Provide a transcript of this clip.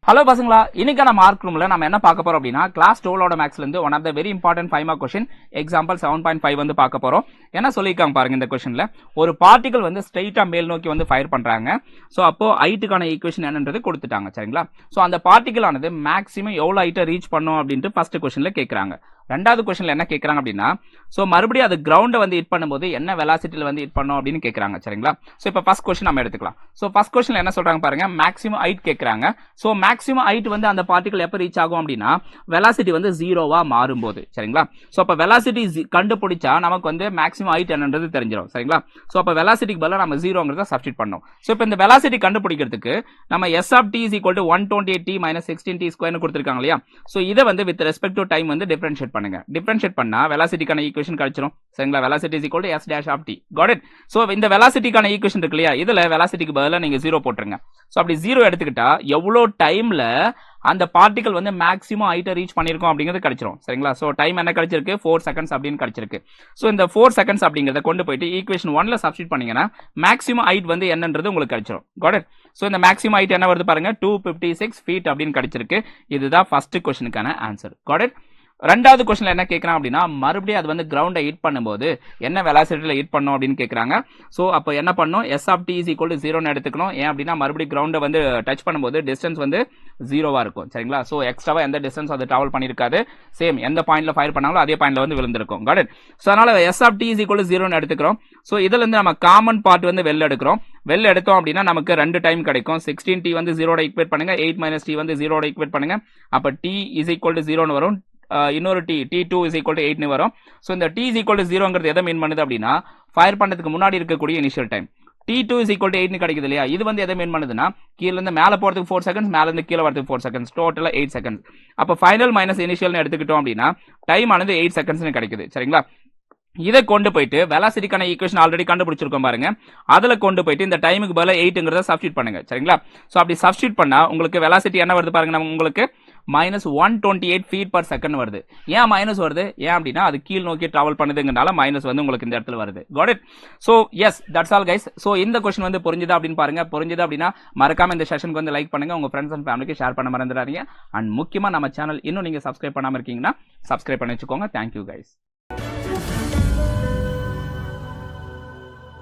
Hello பசங்களா, இன்னைக்கான mark ரூம்ல நம்ம என்ன பார்க்க போறோம் அப்படின்னா கிளாஸ் 12 மேக்ஸ்ல இருந்து one of the very important 5 mark question example 7.5 வந்து பார்க்க போறோம். என்ன சொல்லியிருக்காங்க பாருங்க இந்த கொஸ்டின்ல. ஒரு பார்ட்டிகல் வந்து ஸ்ட்ரைட்டா மேல் நோக்கி வந்து ஃபயர் பண்றாங்க. சோ அப்போ ஹைட்டுக்கான ஈக்குவேஷன் என்னன்றது கொடுத்துட்டாங்க. சரிங்களா? சோ அந்த பார்ட்டிகல் ஆனது மேக்ஸிமம் எவ்வளவு ஹைட்டை ரீச் பண்ணும் அப்படின்ட்டு ஃபர்ஸ்ட் கொஸ்டின்ல கேட்கறாங்க. ரெண்டாவது கொஸ்டின்ல என்ன கேட்கறாங்க அப்படின்னா, சோ மறுபடியும் அது கிரவுண்ட வந்து ஹிட் பண்ணும்போது என்ன வெலாசிட்டில வந்து ஹிட் பண்ணும் அப்படின்னு கேட்கறாங்க. சரிங்களா? சோ இப்போ ஃபர்ஸ்ட் கொஸ்டின் நம்ம எடுத்துக்கலாம். சோ ஃபர்ஸ்ட் கொஸ்டின்ல என்ன சொல்றாங்க பாருங்க, மேக்ஸிமம் ஹைட் கேட்கறாங்க. சோ மேக்ஸிமம் ஹைட் வந்து அந்த பார்ட்டிகல் எப்ப ரீச் ஆகும் அப்படின்னா வெலாசிட்டி வந்து ஜீரோவா மாறும்போது. சரிங்களா? சோ அப்ப வெலாசிட்டி கண்டுபிடிச்சா நமக்கு வந்து மேக்ஸிமம் ஹைட் என்னன்றது தெரிஞ்சிடும். சரிங்களா? சோ அப்ப வெலாசிட்டிக்கு பதிலா நம்ம ஜீரோங்கிறத சப்ஸ்டிட் பண்ணோம். சோ இப்போ இந்த வெலாசிட்டி கண்டுபிடிக்கிறதுக்கு நம்ம s of t is equal to 128t minus 16t square னு கொடுத்திருக்காங்க இல்லையா? சோ இதை வந்து with respect to time வந்து டிஃபரன்ஷியேட் பண்ணுங்க. டிஃபரன்ஷியேட் பண்ணா வெலாசிட்டிக்கான ஈக்குவேஷன் கிடைச்சிரும். சரிங்களா? Velocity is equal to s dash of t. Got it? So இந்த வெலாசிட்டிக்கான ஈக்குவேஷன் இருக்கு இல்லையா, இதுல வெலாசிட்டிக்கு பதிலா நீங்க ஜீரோ போட்டுருங்க. சோ அப்படி ஜீரோ எடுத்துக்கிட்டா எவ்வளவு டைம்ல அந்த பார்ட்டிகல் வந்து மேக்ஸிமம் ஹைட்டை ரீச் பண்ணிருக்கும் அப்படிங்கிறது கிடைச்சிரும். சரிங்களா? சோ டைம் என்ன கிடைச்சிருக்கு, 4 செகண்ட்ஸ் அப்படின்னு கிடைச்சிருக்கு. சோ இந்த 4 செகண்ட்ஸ் அப்படிங்கறத கொண்டு போயிட்டு ஈக்குவேஷன் 1ல சப்ஸ்டிட் பண்ணீங்கன்னா மேக்ஸிமம் ஹைட் வந்து என்னன்றது உங்களுக்கு கிடைச்சிரும். Got it? சோ இந்த மேக்ஸிமம் ஹைட் என்ன வருது பாருங்க, 256 feet அப்படின்னு கிடைச்சிருக்கு. இதுதான் ஃபர்ஸ்ட் क्वेश्चनக்கான ஆன்சர். Got it? ரெண்டாவது கொஸ்டின்ல என்ன கேட்கறான் அப்படின்னா, மறுபடியும் அது வந்து கிரவுண்டை ஹிட் பண்ணும்போது என்ன வெலாசிட்டில ஹிட் பண்ணும் அப்படின்னு கேட்கறாங்க. சோ அப்போ என்ன பண்ணும், s of t is equal to 0 னு எடுத்துக்கணும். ஏன் அப்படின்னா மறுபடியும் கிரவுண்டை வந்து டச் பண்ணும்போது டிஸ்டன்ஸ் வந்து ஜீரோவா இருக்கும். சரிங்களா? சோ எக்ஸ்ட்ராவா எந்த டிஸ்டன்ஸ் அது டிராவல் பண்ணிருக்காது. சேம் எந்த பாயிண்ட்ல ஃபயர் பண்ணாங்களோ அதே பாயிண்ட்ல வந்து விழுந்திருக்கும். Got it? சோ அதனால s of t is equal to 0 னு எடுத்துக்கிறோம். சோ இதுல இருந்து நம்ம காமன் பார்ட் வந்து வெளில எடுக்கிறோம். வெளில எடுத்தோம் அப்படின்னா நமக்கு ரெண்டு டைம் கிடைக்கும். 16t வந்து 0 ஓட ஈக்குவேட் பண்ணுங்க, 8 minus t வந்து 0 ஓட ஈக்குவேட் பண்ணுங்க. அப்ப t is equal to 0 னு வரும். இன்னொரு t2 is equal to 8 னு வரும். சோ இந்த t is equal to 0ங்கிறது எதை மீன் பண்ணுது அப்படின்னா ஃபயர் பண்றதுக்கு முன்னாடி இருக்கக்கூடிய initial time. t2 is equal to 8 னு கிடைக்குது இல்லையா, இது வந்து எதை மீன் பண்ணுதுன்னா கீழ இருந்து மேல போறதுக்கு 4 செகண்ட்ஸ், மேல இருந்து கீழ வரதுக்கு 4 செகண்ட்ஸ், டோட்டலா 8 செகண்ட்ஸ். அப்ப ஃபைனல் மைனஸ் இனிஷியல்னு எடுத்துக்கிட்டோம் அப்படின்னா டைம் ஆனது 8 செகண்ட்ஸ்னு கிடைக்குது. சரிங்களா? இதை கொண்டு போயிட்டு வெலாசிட்டிக்கான ஈக்குவேஷன் ஆல்ரெடி கண்டுபிடிச்சிருக்கோம் பாருங்க, அதுல கொண்டு போயிட்டு இந்த டைமுக்கு பதிலா 8ங்கிறத சப்ஸ்டிட் பண்ணுங்க. சரிங்களா? சோ அப்படி சப்ஸ்டிட் பண்ணா உங்களுக்கு வெலாசிட்டி என்ன வருது பாருங்க, உங்களுக்கு -128 feet per second வருது. ஏன் மைனஸ் வருது, ஏன் அப்படின்னா அது கீழ் நோக்கி டிராவல் பண்ணுதுங்கனால மைனஸ் வந்து உங்களுக்கு இந்த இடத்துல வருது. Got it? So yes, that's all guys. So இந்த क्वेश्चन வந்து புரிஞ்சுதா அப்படின்னு பாருங்க. புரிஞ்சுதா அப்படின்னா மறக்காம இந்த செஷனுக்கு வந்து லைக் பண்ணுங்க, உங்க ஃப்ரெண்ட்ஸ் அண்ட் ஃபேமிலிக்கு ஷேர் பண்ண மறந்துடாதீங்க. அண்ட் முக்கியமா நம்ம சேனல் இன்னும் நீங்க சப்ஸ்கிரைப் பண்ணாம இருக்கீங்கன்னா சப்ஸ்கிரைப் பண்ணி வச்சுக்கோங்க. Thank you guys.